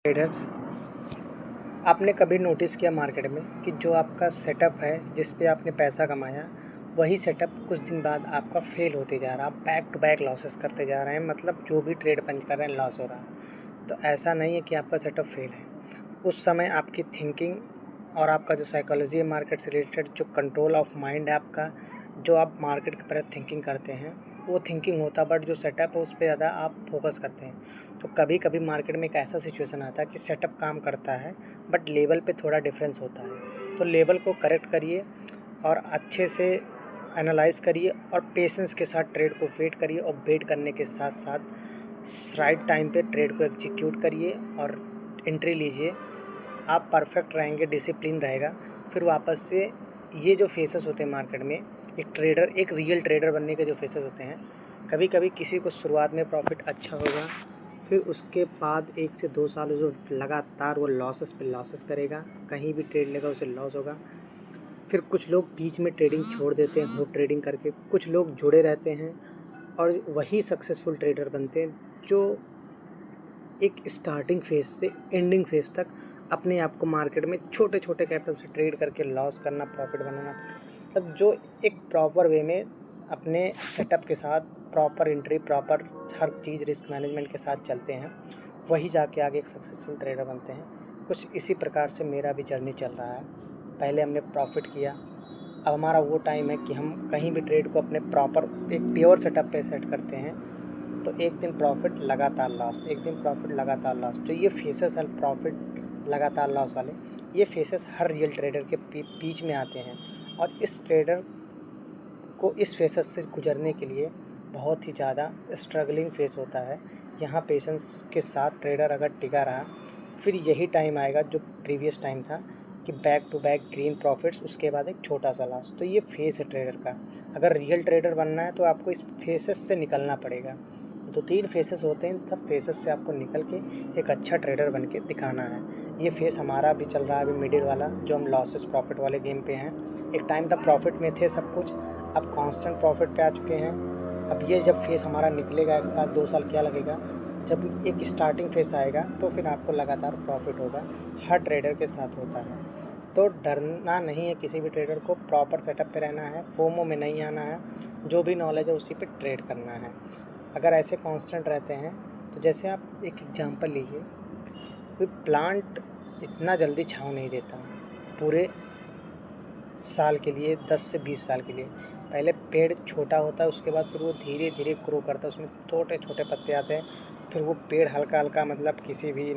Traders, आपने कभी notice किया मार्केट में कि जो आपका सेटअप है जिस पे आपने पैसा कमाया, वही सेटअप कुछ दिन बाद आपका फेल होते जा रहा है। आप बैक टू बैक लॉसेस करते जा रहे हैं, मतलब जो भी ट्रेड पंच कर रहे हैं लॉस हो रहा है। तो ऐसा नहीं है कि आपका सेटअप फेल है। उस समय आपकी थिंकिंग और आपका जो साइकोलॉजी है मार्केट से रिलेटेड, जो कंट्रोल ऑफ माइंड है आपका, जो आप मार्केट के प्रति थिंकिंग करते हैं वो थिंकिंग होता है, बट जो सेटअप है उस पर ज़्यादा आप फोकस करते हैं। तो कभी कभी मार्केट में एक ऐसा सिचुएशन आता है कि सेटअप काम करता है बट लेवल पे थोड़ा डिफरेंस होता है। तो लेवल को करेक्ट करिए और अच्छे से एनालाइज करिए और पेशेंस के साथ ट्रेड को वेट करिए, और वेट करने के साथ साथ राइट टाइम पे ट्रेड को एग्जीक्यूट करिए और एंट्री लीजिए। आप परफेक्ट रहेंगे, डिसिप्लिन रहेगा। फिर वापस से ये जो फेसेस होते हैं मार्केट में, एक रियल ट्रेडर बनने के जो फेसेस होते हैं, कभी कभी किसी को शुरुआत में प्रॉफिट अच्छा होगा, फिर उसके बाद 1 से 2 साल जो लगातार वो लॉसेस पे लॉसेस करेगा, कहीं भी ट्रेड लेगा उसे लॉस होगा। फिर कुछ लोग बीच में ट्रेडिंग छोड़ देते हैं, होप ट्रेडिंग करके। कुछ लोग जुड़े रहते हैं और वही सक्सेसफुल ट्रेडर बनते हैं जो एक स्टार्टिंग फेज से एंडिंग फेज तक अपने आप को मार्केट में छोटे छोटे कैपिटल से ट्रेड करके लॉस करना, प्रॉफिट बनाना, तब जो एक प्रॉपर वे में अपने सेटअप के साथ प्रॉपर एंट्री, प्रॉपर हर चीज़ रिस्क मैनेजमेंट के साथ चलते हैं, वही जाके आगे एक सक्सेसफुल ट्रेडर बनते हैं। कुछ इसी प्रकार से मेरा भी जर्नी चल रहा है। पहले हमने प्रॉफिट किया, अब हमारा वो टाइम है कि हम कहीं भी ट्रेड को अपने प्रॉपर एक प्योर सेटअप पे सेट करते हैं। तो एक दिन प्रॉफिट लगातार लॉस, एक दिन प्रॉफिट लगातार लॉस। तो ये फेसेस है प्रॉफिट लगातार लॉस वाले, ये फेसेस हर रियल ट्रेडर के बीच में आते हैं। और इस ट्रेडर को इस फेसेस से गुजरने के लिए बहुत ही ज़्यादा स्ट्रगलिंग फेस होता है। यहाँ पेशेंस के साथ ट्रेडर अगर टिका रहा, फिर यही टाइम आएगा जो प्रीवियस टाइम था कि back to back green profits, उसके बाद एक छोटा सा लॉस। तो ये फेस है ट्रेडर का। अगर रियल ट्रेडर बनना है तो आपको इस फेसेस से निकलना पड़ेगा। 2-3 फेसेस होते हैं, सब फेसेस से आपको निकल के एक अच्छा ट्रेडर बन के दिखाना है। ये फेस हमारा भी चल रहा है अभी मिडिल वाला, जो हम लॉसेस प्रॉफिट वाले गेम पे हैं। एक टाइम था प्रॉफिट में थे सब कुछ, अब कांस्टेंट प्रॉफिट पे आ चुके हैं। अब ये जब फेस हमारा निकलेगा, 1 साल 2 साल क्या लगेगा, जब एक स्टार्टिंग फेस आएगा तो फिर आपको लगातार प्रॉफिट होगा। हर ट्रेडर के साथ होता है। तो डरना नहीं है किसी भी ट्रेडर को, प्रॉपर सेटअप पे रहना है, फोमो में नहीं आना है, जो भी नॉलेज है उसी पे ट्रेड करना है। अगर ऐसे कांस्टेंट रहते हैं तो जैसे आप एक एग्जांपल लीजिए, कोई प्लांट इतना जल्दी छाँव नहीं देता पूरे साल के लिए, 10 से 20 साल के लिए। पहले पेड़ छोटा होता है, उसके बाद फिर वो धीरे धीरे ग्रो करता है, उसमें छोटे छोटे पत्ते आते हैं, फिर वो पेड़ हल्का हल्का, मतलब किसी भी